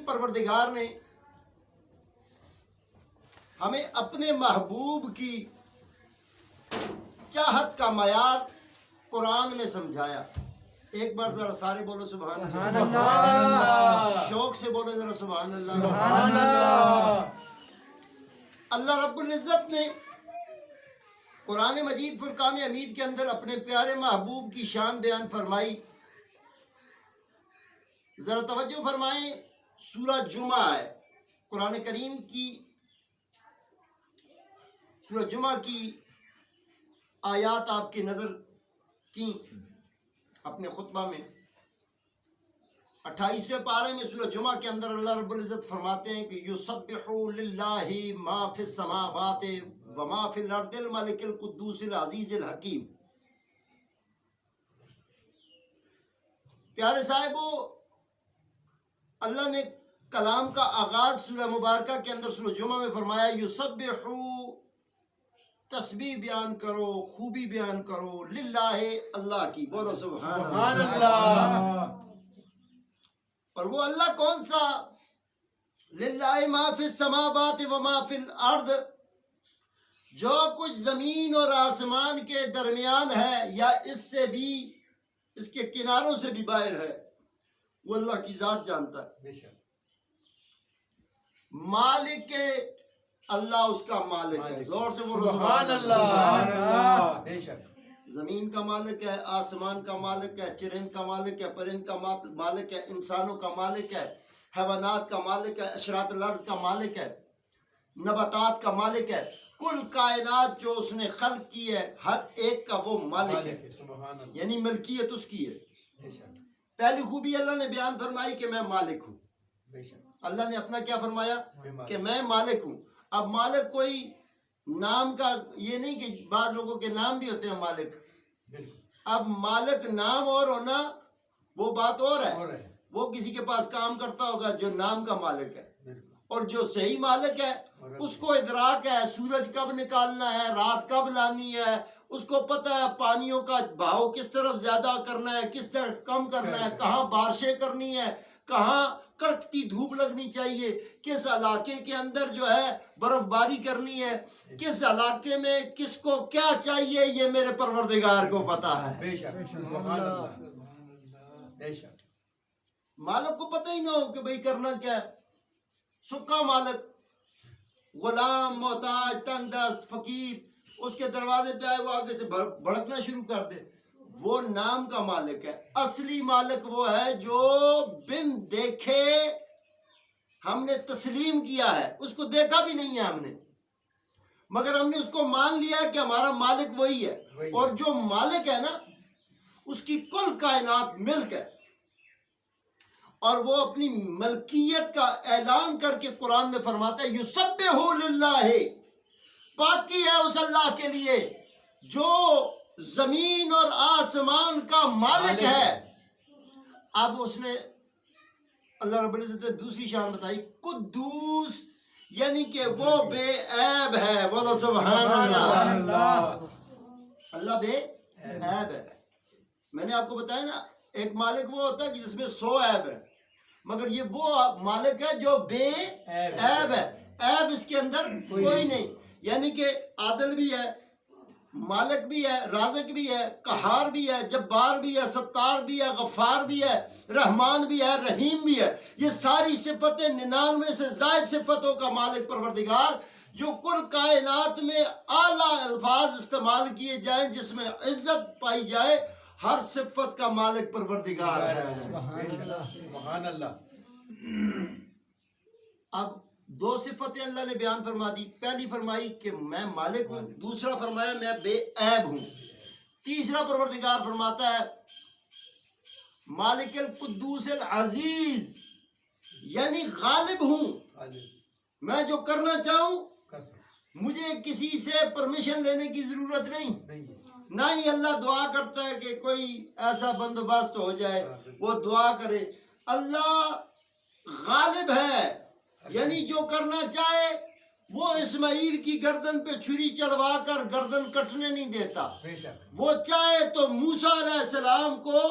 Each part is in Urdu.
پروردگار نے ہمیں اپنے محبوب کی چاہت کا معیار قرآن میں سمجھایا. ایک بار ذرا سارے بولو سبحان اللہ. شوق سے بولو ذرا سبحان اللہ. اللہ رب العزت نے قرآن مجید فرقان حمید کے اندر اپنے پیارے محبوب کی شان بیان فرمائی. ذرا توجہ فرمائیں. سورہ جمعہ ہے قرآن کریم کی. سورہ جمعہ کی آیات آپ کی نظر کی اپنے خطبہ میں. 28ویں پارے میں سورہ جمعہ کے اندر اللہ رب العزت فرماتے ہیں کہ یسبح للہ ما فی السماوات وما فی الارض الملک القدوس العزیز الحکیم. پیارے صاحبو، اللہ نے کلام کا آغاز سورہ مبارکہ کے اندر سورہ جمعہ میں فرمایا یسبح، تسبیح بیان کرو، خوبی بیان کرو، للہ اللہ کی. بولو سبحان اللہ. اور وہ اللہ کون سا؟ للہ ما فی السماوات وما فی الارض، جو کچھ زمین اور آسمان کے درمیان ہے یا اس سے بھی اس کے کناروں سے بھی باہر ہے، وہ اللہ کی ذات جانتا ہے. مالک اللہ اس کا مالک ہے. زور سے بولو سبحان اللہ. زمین کا مالک ہے، آسمان کا مالک ہے، چرند کا مالک ہے، پرند کا مالک ہے، انسانوں کا مالک ہے، حیوانات کا مالک ہے، اشرات الارض کا مالک ہے، نباتات کا مالک ہے. کل کائنات جو اس نے خلق کی ہے ہر ایک کا وہ مالک ہے، یعنی ملکیت اس کی ہے. پہلی خوبی اللہ نے بیان فرمائی کہ میں مالک ہوں. اللہ نے اپنا کیا فرمایا کہ میں مالک ہوں. اب مالک کوئی نام کا یہ نہیں کہ بعض لوگوں کے نام بھی ہوتے ہیں مالک. اب مالک نام اور ہونا وہ بات اور ہے. وہ کسی کے پاس کام کرتا ہوگا جو نام کا مالک ہے، اور جو صحیح مالک ہے اس کو ادراک ہے سورج کب نکالنا ہے، رات کب لانی ہے. اس کو پتہ ہے پانیوں کا بہاؤ کس طرف زیادہ کرنا ہے، کس طرف کم کرنا ہے، کہاں بارشیں کرنی ہے، کہاں کڑکتی دھوپ لگنی چاہیے، کس علاقے کے اندر جو ہے برف باری کرنی ہے، کس علاقے میں کس کو کیا چاہیے، یہ میرے پروردگار کو پتا ہے. مالک کو پتہ ہی نہ ہو کہ بھئی کرنا کیا ہے. سکا مالک، غلام، محتاج، تنگ دست، فقیر اس کے دروازے پہ آئے وہ آگے سے بھڑکنا شروع کر دے، وہ نام کا مالک ہے. اصلی مالک وہ ہے جو بن دیکھے ہم نے تسلیم کیا ہے. اس کو دیکھا بھی نہیں ہے ہم نے، مگر ہم نے اس کو مان لیا ہے کہ ہمارا مالک وہی ہے. اور جو مالک ہے نا اس کی کل کائنات ملک ہے، اور وہ اپنی ملکیت کا اعلان کر کے قرآن میں فرماتا ہے یسبح للہ، پاکی ہے اس اللہ کے لیے جو زمین اور آسمان کا مالک ہے. اب اس نے اللہ رب العزت نے دوسری شان بتائی قدوس، یعنی کہ وہ بے عیب ہے. بولو سبحان اللہ. اللہ بے عیب ہے. میں نے آپ کو بتایا نا ایک مالک وہ ہوتا ہے کہ جس میں 100 عیب ہے، مگر یہ وہ مالک ہے جو بے عیب ہے. عیب اس کے اندر کوئی نہیں، یعنی کہ عادل بھی ہے، مالک بھی ہے، رازق بھی ہے، قہار بھی ہے، جبار بھی ہے، ستار بھی ہے، غفار بھی ہے، رحمان بھی ہے، رحیم بھی ہے. یہ ساری صفتیں 99 سے زائد صفتوں کا مالک پروردگار، جو کل کائنات میں اعلیٰ الفاظ استعمال کیے جائیں جس میں عزت پائی جائے، ہر صفت کا مالک پروردگار ہے. سبحان اللہ. اب 2 صفتیں اللہ نے بیان فرما دی. پہلی فرمائی کہ میں مالک ہوں، دوسرا فرمایا میں بے عیب ہوں. تیسرا پروردگار فرماتا ہے مالک القدوس العزیز، یعنی غالب ہوں. میں جو کرنا چاہوں مجھے کسی سے پرمیشن لینے کی ضرورت نہیں. نہ ہی اللہ دعا کرتا ہے کہ کوئی ایسا بندوبست ہو جائے وہ دعا کرے. اللہ غالب ہے، یعنی جو کرنا چاہے وہ اسماعیل کی گردن پہ چھری چلوا کر گردن کٹنے نہیں دیتا. وہ چاہے تو موسیٰ علیہ السلام کو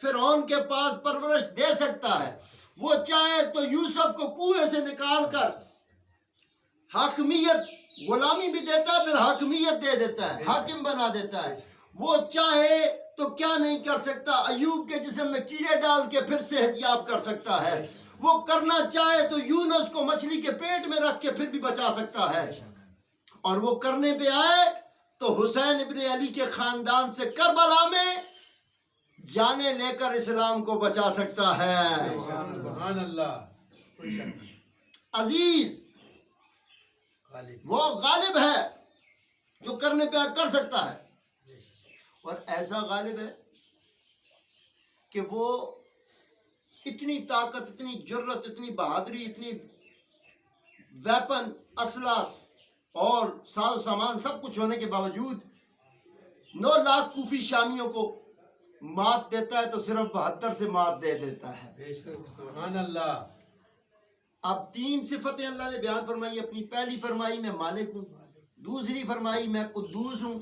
فرعون کے پاس پرورش دے سکتا ہے. وہ چاہے تو یوسف کو کنویں سے نکال کر حاکمیت غلامی بھی دیتا ہے، پھر حاکمیت دے دیتا ہے، حاکم بنا دیتا ہے۔ وہ چاہے تو کیا نہیں کر سکتا، ایوب کے جسم میں کیڑے ڈال کے پھر صحت یاب کر سکتا ہے۔ وہ کرنا چاہے تو یونس کو مچھلی کے پیٹ میں رکھ کے پھر بھی بچا سکتا ہے، اور وہ کرنے پہ آئے تو حسین ابن علی کے خاندان سے کربلا میں جانے لے کر اسلام کو بچا سکتا ہے۔ سبحان اللہ، کوئی شک نہیں، عزیز غالب، وہ غالب ہے جو کرنے پہ کر سکتا ہے، اور ایسا غالب ہے کہ وہ اتنی طاقت، اتنی جرت، اتنی بہادری، اتنی ویپن، اسلحہ اور ساز و سامان سب کچھ ہونے کے باوجود 9 لاکھ کوفی شامیوں کو مات دیتا ہے تو صرف 72 سے مات دے دیتا ہے۔ بے شک، سبحان اللہ، اب 3 صفتیں اللہ نے بیان فرمائی اپنی۔ پہلی فرمائی میں مالک ہوں، دوسری فرمائی میں قدوس ہوں،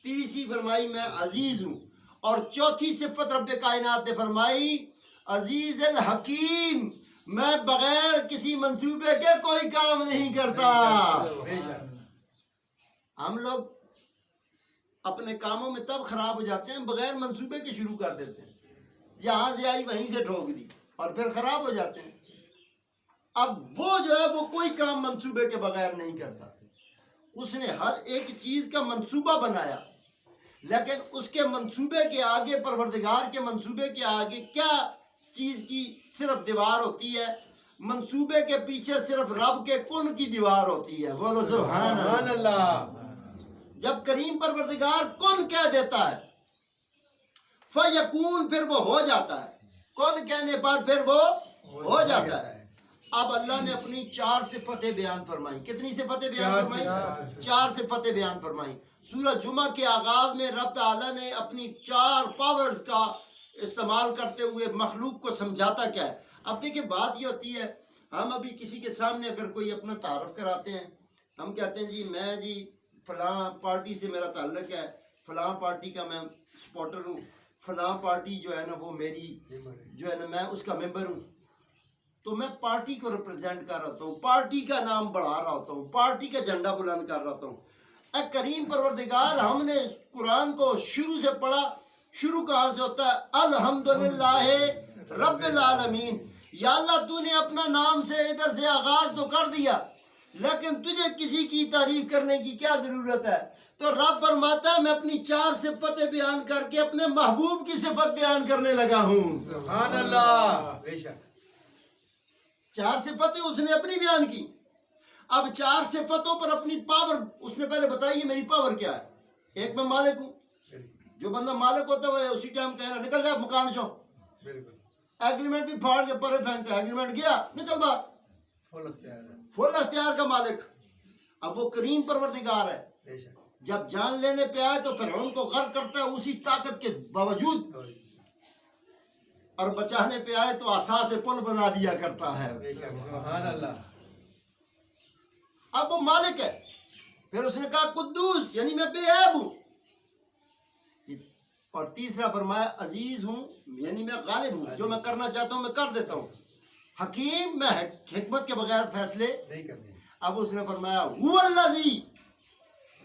تیسری فرمائی میں عزیز ہوں، اور چوتھی صفت رب کائنات نے فرمائی عزیز الحکیم، میں بغیر کسی منصوبے کے کوئی کام نہیں کرتا۔ بے شک، ہم لوگ اپنے کاموں میں تب خراب ہو جاتے ہیں بغیر منصوبے کے شروع کر دیتے ہیں، جہاں سے آئی وہیں سے ٹھوک دی اور پھر خراب ہو جاتے ہیں۔ اب وہ جو ہے وہ کوئی کام منصوبے کے بغیر نہیں کرتا، اس نے ہر ایک چیز کا منصوبہ بنایا، لیکن اس کے منصوبے کے آگے، پروردگار کے منصوبے کے آگے کیا چیز کی صرف دیوار ہوتی ہے؟ منصوبے کے پیچھے صرف رب کے کن کی دیوار ہوتی ہے۔ بولو سبحان سبحان اللہ۔ اللہ، جب کریم پروردگار کن کہہ دیتا ہے فیکون، پھر وہ ہو جاتا ہے، کن کہنے پر پھر وہ ہو جاتا ہے۔ اب اللہ نے اپنی 4 صفتیں بیان فرمائی۔ کتنی صفتیں بیان 4 فرمائی؟ 4 صفتیں بیان فرمائی۔ سورہ جمعہ کے آغاز میں رب تعالیٰ نے اپنی 4 پاورز کا استعمال کرتے ہوئے مخلوق کو سمجھاتا کیا ہے۔ اب دیکھیں بات یہ ہوتی ہے، ہم ابھی کسی کے سامنے اگر کوئی اپنا تعارف کراتے ہیں، ہم کہتے ہیں جی میں جی فلاں پارٹی سے میرا تعلق ہے، فلاں پارٹی کا میں سپورٹر ہوں، فلاں پارٹی جو ہے نا وہ میری جو ہے نا میں اس کا ممبر ہوں، تو میں پارٹی کو ریپرزینٹ کر رہا ہوں، پارٹی کا نام بڑھا رہا ہوتا ہوں، پارٹی کا جھنڈا بلند کر رہا ہوں۔ اے کریم پروردگار، ہم نے قرآن کو شروع سے پڑھا، شروع کہاں سے ہوتا ہے؟ الحمدللہ رب العالمین۔ یا اللہ تو نے اپنا نام سے ادھر سے آغاز تو کر دیا، لیکن تجھے کسی کی تعریف کرنے کی کیا ضرورت ہے؟ تو رب فرماتا ہے میں اپنی 4 صفتیں بیان کر کے اپنے محبوب کی صفت بیان کرنے لگا ہوں۔ سبحان اللہ، بے شک، 4 صفتیں اس نے اپنی بیان کی۔ اب 4 صفتوں پر اپنی پاور اس نے پہلے بتائی، میری پاور کیا ہے۔ ایک میں مالک ہوں، جو بندہ مالک ہوتا ہے وہ اسی ٹائم کہنا نکل جائے مکان شو، بالکل، ایگریمنٹ بھی پھاڑ کے پرے پھینکتا ہے، ایگریمنٹ گیا نکل بات، فل اختیار ہے، فل اختیار کا مالک۔ اب وہ کریم پروردگار ہے، بے شک، جب جان لینے پہ آئے تو فرعون کو غرق کرتا ہے اسی طاقت کے باوجود، اور بچانے پہ آئے تو عصا سے پل بنا دیا کرتا ہے۔ بے شک، سبحان اللہ، اب وہ مالک ہے۔ پھر اس نے کہا قدوس، یعنی میں بے عیب ہوں، اور تیسرا فرمایا عزیز ہوں، یعنی میں غالب ہوں، جو میں کرنا چاہتا ہوں میں کر دیتا ہوں، حکیم، میں حکمت کے بغیر فیصلے۔ نہیں کرتے، اب اس نے فرمایا هو الذی،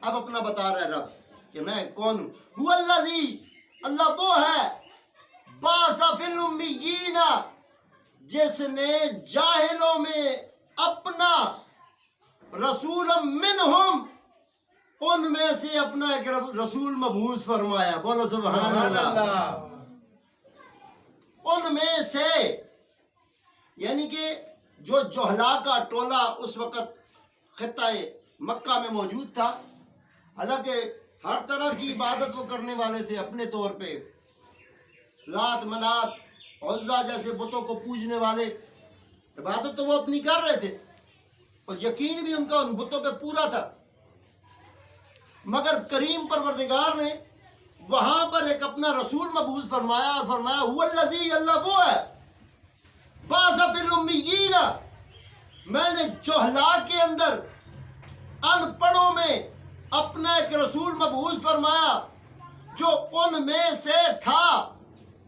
اب اپنا بتا رہا ہے رب کہ میں کون ہوں۔ هو الذی، اللہ وہ ہے، بعث فی الامیین، جس نے جاہلوں میں اپنا رسول منہم، ان میں سے اپنا ایک رسول مبعوث فرمایا۔ بولو سبحان اللہ۔ ان میں سے، یعنی کہ جو جہلا کا ٹولہ اس وقت خطہ مکہ میں موجود تھا، حالانکہ ہر طرح کی عبادت وہ کرنے والے تھے اپنے طور پہ، لات منات عزا جیسے بتوں کو پوجنے والے، عبادت تو وہ اپنی کر رہے تھے اور یقین بھی ان کا ان بتوں پہ پورا تھا، مگر کریم پروردگار نے وہاں پر ایک اپنا رسول مبعوث فرمایا اور فرمایا هو الذی، اللہ وہ ہے، بعث فی الامیین، میں نے جہلا کے اندر ان پڑھوں میں اپنا ایک رسول مبعوث فرمایا جو ان میں سے تھا،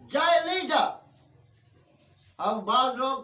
جاہل نہیں تھا۔ اب بعض لوگ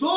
2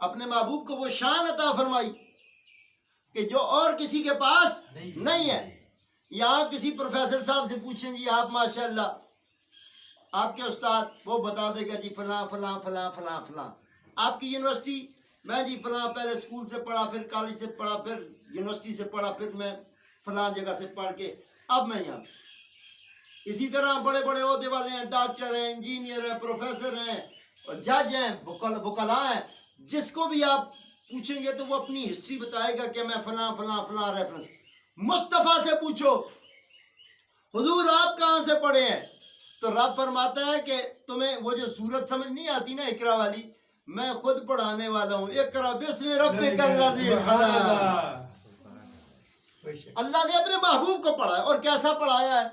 اپنے محبوب کو وہ شان عطا فرمائی کہ جو اور کسی کے پاس نہیں ہے. یہاں کسی پروفیسر صاحب سے پوچھیں جی آپ ماشاءاللہ آپ کے استاد، وہ بتا دے گا جی فلاں فلاں فلاں فلاں فلاں. آپ کی یونیورسٹی، میں جی فلاں پہلے اسکول سے پڑھا، پھر کالج سے پڑھا، پھر یونیورسٹی سے پڑھا، پھر میں فلاں جگہ سے پڑھ کے اب میں یہاں. اسی طرح بڑے بڑے عہدے والے ہیں، ڈاکٹر ہیں، انجینئر ہیں، پروفیسر ہیں، اور جج ہیں، وکلاء ہیں. جس کو بھی آپ پوچھیں گے تو وہ اپنی ہسٹری بتائے گا کہ میں فلاں فلاں فلاں ریفرنس. مصطفیٰ سے پوچھو حضور آپ کہاں سے پڑھے ہیں، تو رب فرماتا ہے کہ تمہیں وہ جو سورت سمجھ نہیں آتی نا اقرا والی، میں خود پڑھانے والا ہوں. اقرا بسم ربک الذی خلق. اللہ نے اپنے محبوب کو پڑھایا، اور کیسا پڑھایا ہے.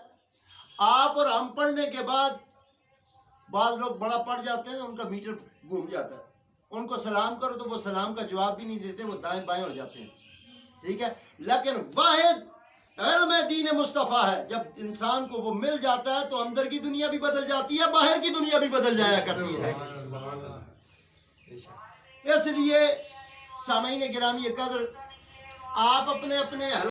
آپ اور ہم پڑھنے کے بعد بعض لوگ بڑا پڑھ جاتے ہیں، ان کا میٹر گھوم جاتا ہے. ان کو سلام کرو تو وہ سلام کا جواب بھی نہیں دیتے، وہ دائیں بائیں ہو جاتے ہیں. ٹھیک ہے، لیکن واحد علم دین مصطفیٰ ہے. جب انسان کو وہ مل جاتا ہے تو اندر کی دنیا بھی بدل جاتی ہے، باہر کی دنیا بھی بدل جایا کرتی ہے. اس لیے سامعین گرامی قدر، آپ اپنے